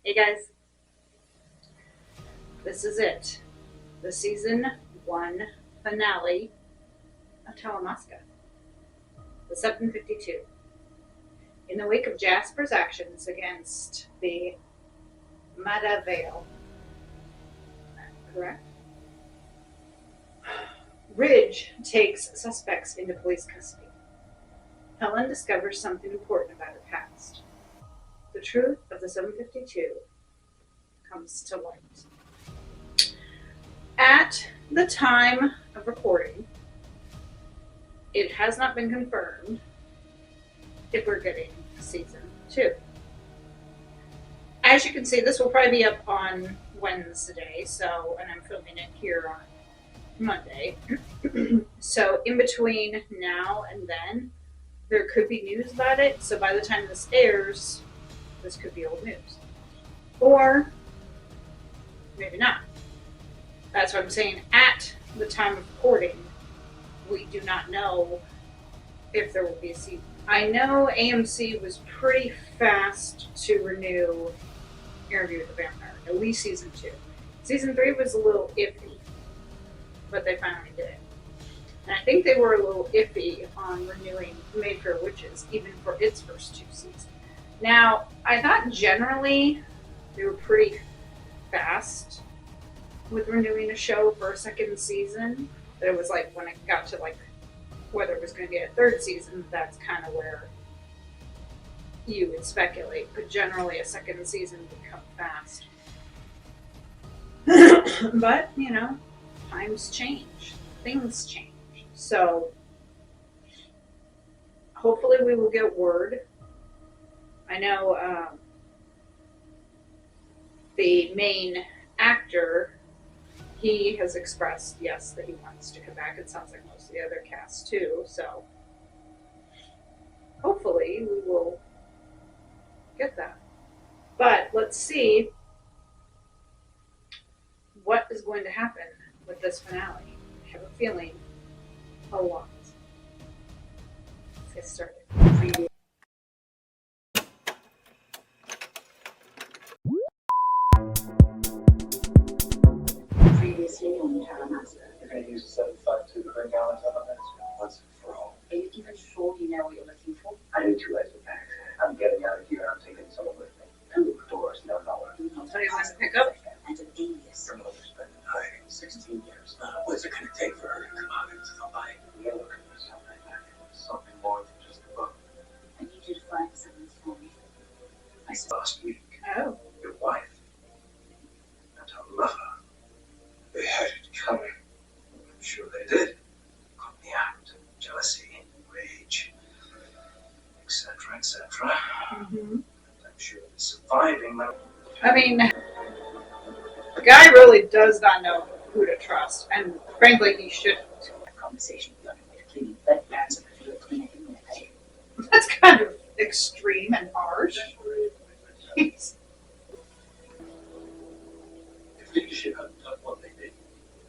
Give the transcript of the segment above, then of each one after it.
Hey guys, this is it. The season 1 finale of Talamasca, the 752. In the wake of Jasper's actions against the Mada Vale, correct? Ridge takes suspects into police custody. Helen discovers something important about her past. The truth of the 752 comes to light. At the time of recording, it has not been confirmed if we're getting season 2. As you can see, this will probably be up on Wednesday, and I'm filming it here on Monday. So in between now and then, there could be news about it. So by the time this airs, this could be old news. Or maybe not. That's what I'm saying. At the time of recording, we do not know if there will be a season. I know AMC was pretty fast to renew Interview with the Vampire, at least season 2. Season 3 was a little iffy, but they finally did it. And I think they were a little iffy on renewing Made for Witches, even for its first 2 seasons. Now, I thought generally they were pretty fast with renewing a show for a second season. But it was like when it got to like whether it was going to get a 3rd season, that's kind of where you would speculate. But generally, a second season would come fast. But, times change. Things change. So, hopefully we will get word. I know the main actor, he has expressed, yes, that he wants to come back. It sounds like most of the other cast too. So, hopefully we will get that. But let's see what is going to happen with this finale. I have a feeling a lot. Let's get started. Previously on Talamasca. You're going to use a 752 to bring down Talamasca once and for all. Are you even sure you know what you're looking for? I need 2 extra packs. I'm getting out of here and I'm taking someone with me. Who? Doris, no. I'll tell you when to pick up. And an alias. Her mother's been in hiding 16 years. What's it going to take for her to come out into the light? You're looking for something. Something more than just a book. I need you to find someone for me. I saw last week. Oh. Your wife. And her lover. They had it coming. I'm sure they did. Caught me out. Jealousy, rage, etc., etc. Mm-hmm. I'm sure they're surviving that. I mean, the guy really does not know who to trust, and frankly, he shouldn't. A conversation with the only way to clean bed pans and feel cleaner in their pay. That's kind of extreme and harsh. If leadership hadn't done what they did,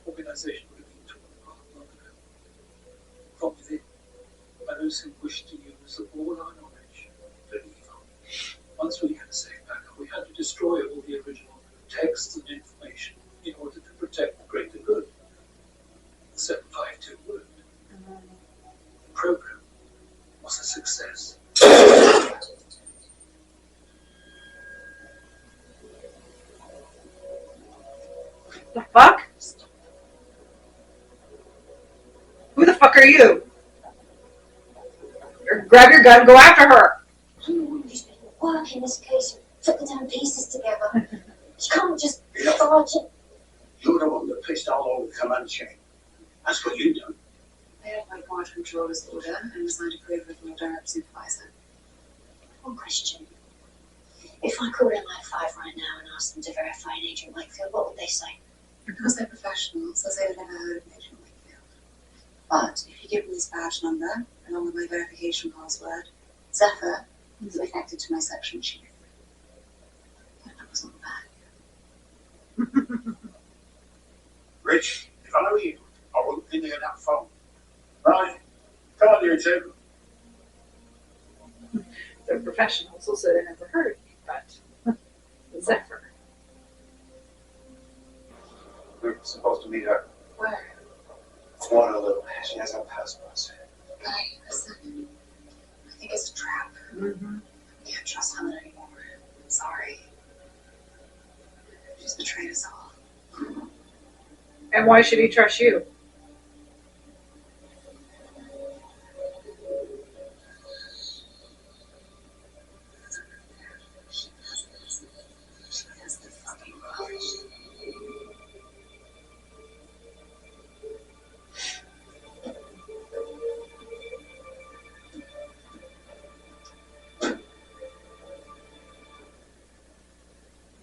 the organisation would have been torn apart long ago. From within, by those who wished to use all our knowledge for evil. Once we had a safe backup, we had to destroy all the original texts and information in order to protect the greater good. The 752 worked. The program was a success. The fuck? Who the fuck are you? Grab your gun, go after her. You just work in this case, put the damn pieces together. You can't just dodge it. You're the one that pissed all over the command chain. That's what you done. I had my guard controller's order and signed a paper from your direct supervisor. One question. If I called MI5 right now and asked them to verify an Agent Wakefield, what would they say? Because they're professionals, they'll say they've never heard of Agent Wakefield. But if you give them this badge number, along with my verification password, Zephyr is connected to my section chief. That was on the back. Rich, if I were you, I wouldn't be near that phone. Right? Come on, you two. They're professionals, so they never heard of me, but Zephyr. We're supposed to meet her. Where? Waterloo. She has a passport. Guy, listen. I think it's a trap. Mm-hmm. Can't trust Helen anymore. Sorry. She's betrayed us all. And why should he trust you? She has the fucking knowledge.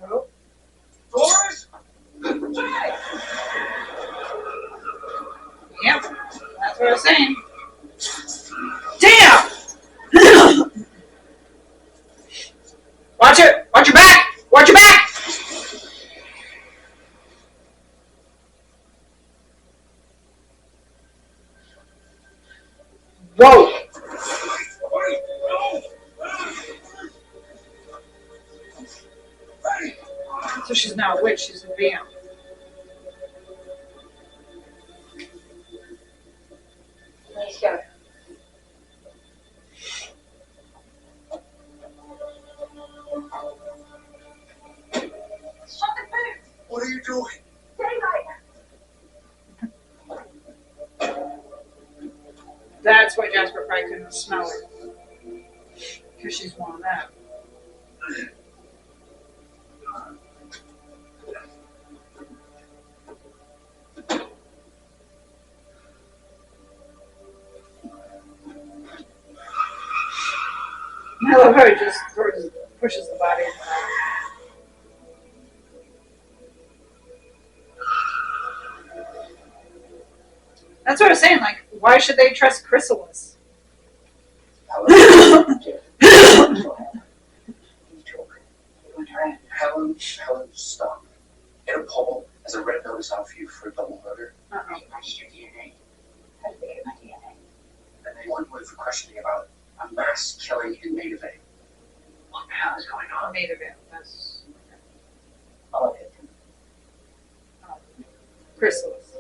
Oh. Doris! Yep. That's what I was saying. Damn! Watch it! Watch your back! Watch your back! Whoa! Wait! No! Hey! So she's not a witch, she's a vamp. Let's go. Shut the booth! What are you doing? Daylight! That's why Jasper probably couldn't smell her. Because she's one of them. I love how he just pushes the body in the back. That's what I was saying, like, why should they trust Chrysalis? Helen, stop. Interpol has a red notice out for you for double murder, Uh-oh. They matched your DNA. How did they get my DNA? and they want you for questioning about a mass killing in Maida. What the hell is going on? Made of it. That's All of it. Chrysalis.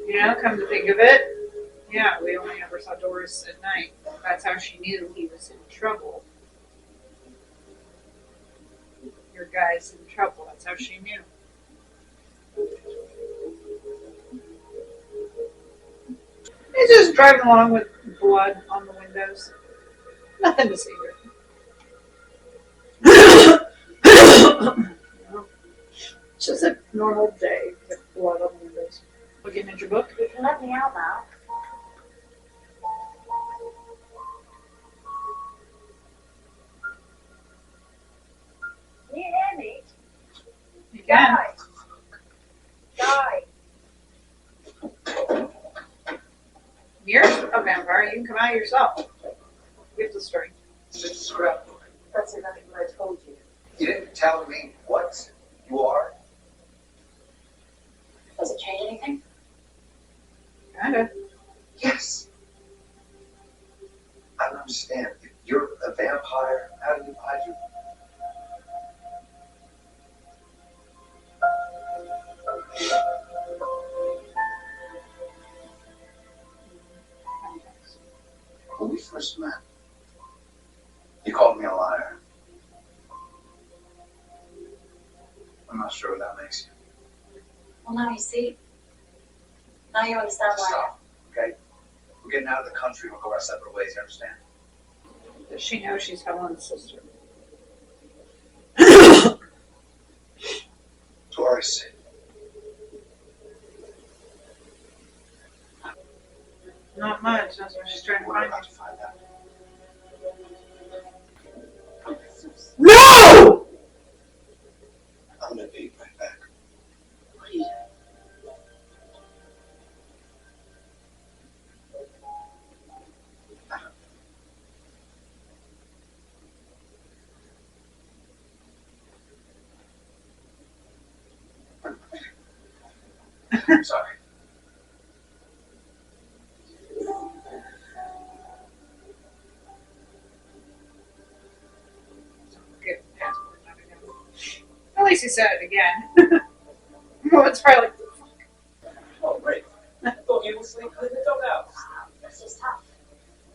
You know, come to think of it, yeah, we only ever saw Doris at night. That's how she knew he was in trouble. Your guy's in trouble. That's how she knew. He's just driving along with blood on the windows. Nothing to see here. It's just a normal day with blood on the windows. Looking at your book? You can let me out now. Can you hear me? You can. Die. You're a vampire. You can come out yourself. Give the story. Scrap. That's exactly what I told you. You didn't tell me what you are. Does it change anything? Kinda. Yes. I don't understand. If you're a vampire, how do you hide your... When we first met, you called me a liar. I'm not sure what that makes you. Well, now you see. Now you understand why. Stop, okay? We're getting out of the country. We'll go our separate ways. You understand? Does she know she's Helen's sister? Doris. Not much. That's what she's trying to We're find. about to find out. No! I'm gonna be right back. What are you doing? I'm sorry. Tracy said it again. Well, it's probably like, Oh, great. I thought you were sleeping in the doghouse. This is tough.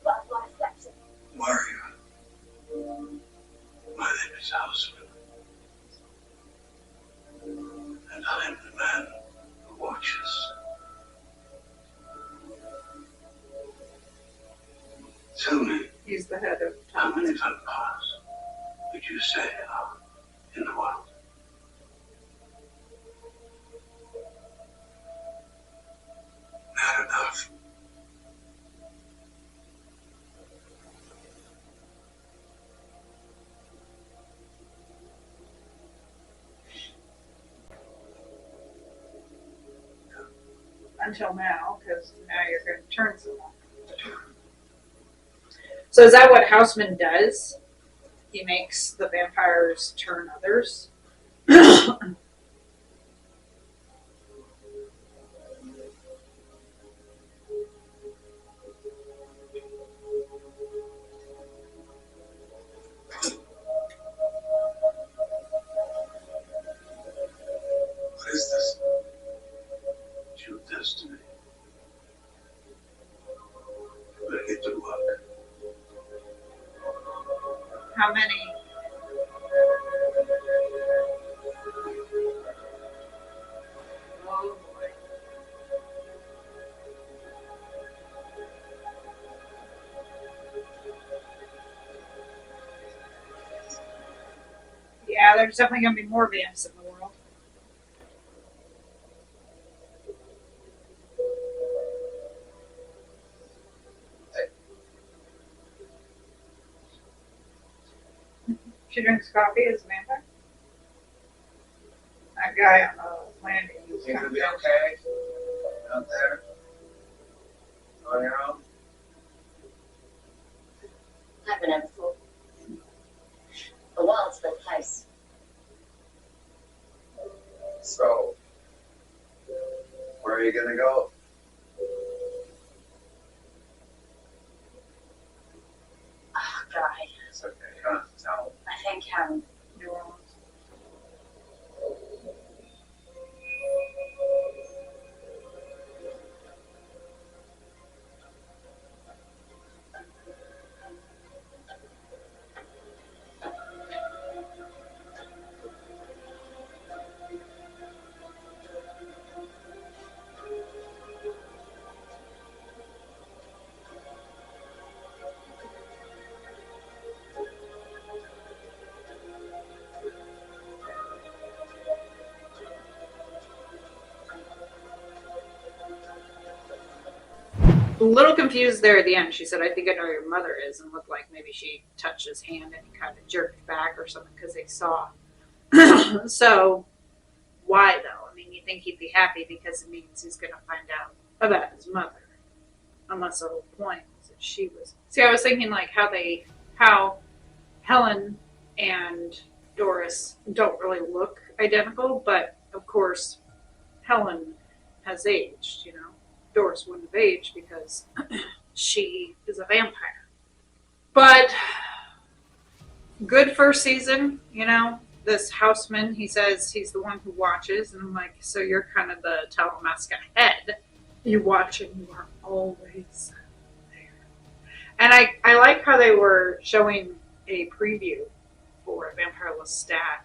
But life gets it. Mario, my name is Houseman, and I am the man who watches. Tell me, he's the head of how many Talamasca. vampires would you say are in the world? Not enough. Until now, because now you're going to turn someone. So is that what Houseman does? He makes the vampires turn others? What is this? It's your destiny. You better get to work. How many? Oh boy. Yeah, there's definitely going to be more vamps in the world. She drinks coffee as a vampire? That guy on the landing. You think you'll be okay out there on your own? I've been there before. The world's a big place. So, where are you gonna go? Oh, God. It's okay, you don't have to tell. I think, New Orleans. A little confused there at the end. She said, I think I know who your mother is, and looked like maybe she touched his hand and he kind of jerked back or something because they saw. So, why though? I mean, you think he'd be happy because it means he's going to find out about his mother. Unless the whole point was that she was. See, I was thinking like how Helen and Doris don't really look identical, but of course, Helen has aged, you know. Doris wouldn't have aged because she is a vampire. But good first season, you know. This Houseman, he says he's the one who watches, and I'm like, so you're kind of the Talamasca head. You watch and you are always there. And I like how they were showing a preview for Vampire Lestat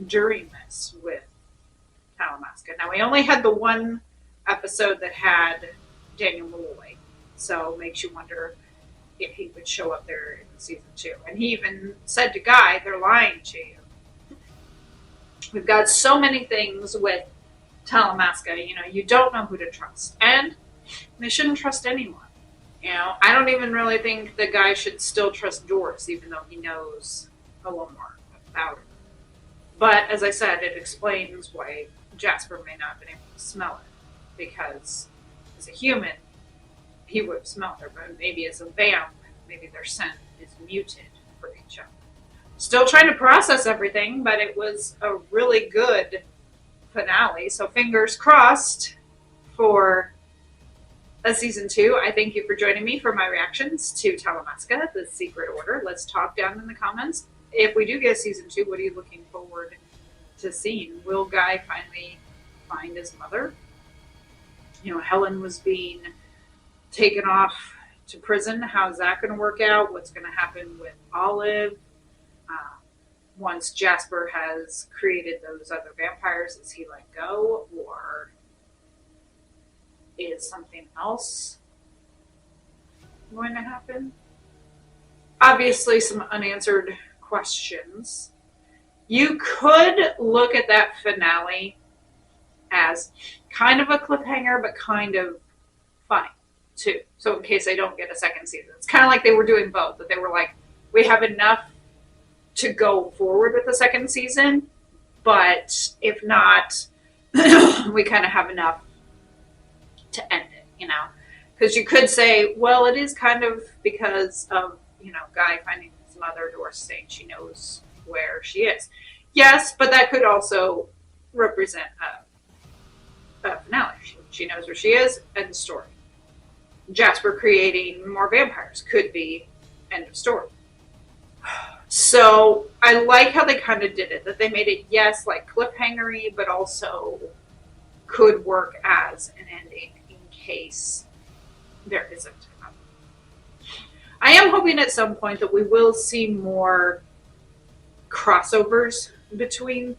during this with Talamasca. Now, we only had the one episode that had Daniel Malloy, so it makes you wonder if he would show up there in season 2. And he even said to Guy, they're lying to you. We've got so many things with Talamasca, you know, you don't know who to trust. And they shouldn't trust anyone. You know, I don't even really think the guy should still trust Doris, even though he knows a little more about her. But as I said, it explains why Jasper may not have been able to smell it. Because as a human, he would have smelled her, but maybe as a vamp, maybe their scent is muted for each other. Still trying to process everything, but it was a really good finale. So fingers crossed for a season 2. I thank you for joining me for my reactions to Talamasca, The Secret Order. Let's talk down in the comments. If we do get a season 2, what are you looking forward to seeing, will Guy finally find his mother? You know, Helen was being taken off to prison. How's that going to work out? What's going to happen with Olive? Uh, Once Jasper has created those other vampires, is he let go? Or is something else going to happen? Obviously, some unanswered questions. You could look at that finale as kind of a cliffhanger, but kind of funny too. So in case they don't get a second season, it's kind of like they were doing both. That they were like, we have enough to go forward with the second season, but if not, we kind of have enough to end it, you know? Because you could say, well, it is kind of because of, you know, Guy finding his mother, Doris saying she knows where she is. Yes, but that could also represent a finale. She knows where she is, end of story. Jasper creating more vampires could be end of story. So I like how they kind of did it, that they made it, yes, like cliffhangery, but also could work as an ending in case there isn't enough. I am hoping at some point that we will see more crossovers between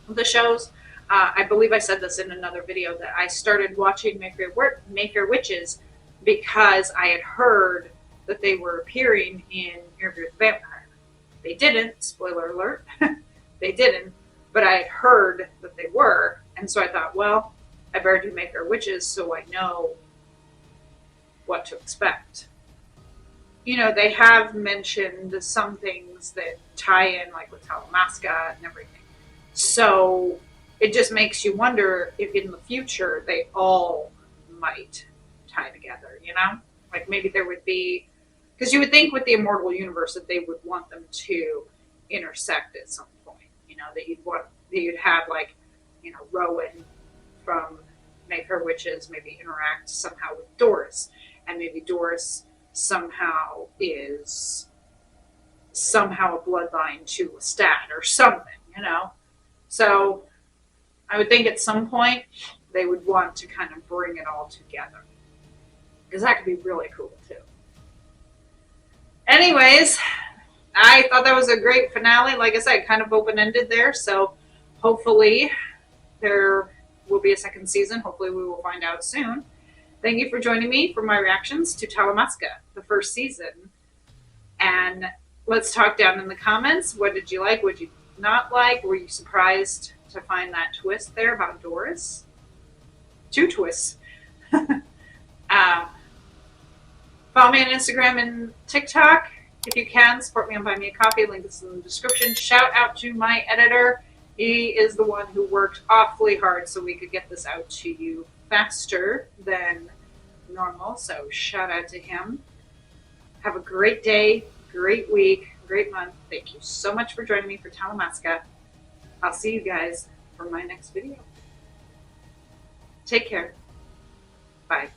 the shows. I believe I said this in another video that I started watching Mayfair Witches because I had heard that they were appearing in Interview with the Vampire. They didn't, spoiler alert, they didn't, but I had heard that they were, and so I thought, well, I better do Mayfair Witches so I know what to expect. You know, they have mentioned some things that tie in, like with Talamasca and everything. So it just makes you wonder if in the future they all might tie together, you know? Like maybe there would be, because you would think with the Immortal Universe that they would want them to intersect at some point, you know, that you'd have like, you know, Rowan from Mayfair Witches maybe interact somehow with Doris, and maybe Doris somehow is somehow a bloodline to Lestat or something, you know? So I would think at some point they would want to kind of bring it all together, because that could be really cool too. Anyways, I thought that was a great finale. Like I said, kind of open-ended there, so hopefully there will be a second season. Hopefully we will find out soon. Thank you for joining me for my reactions to Talamasca, the first season. And let's talk down in the comments. What did you like? What did you not like? Were you surprised to find that twist there about Doris? 2 twists. Follow me on Instagram and TikTok. If you can, support me on Buy Me a Coffee. Link is in the description. Shout out to my editor. He is the one who worked awfully hard so we could get this out to you faster than normal. So shout out to him. Have a great day, great week, great month. Thank you so much for joining me for Talamasca. I'll see you guys for my next video. Take care. Bye.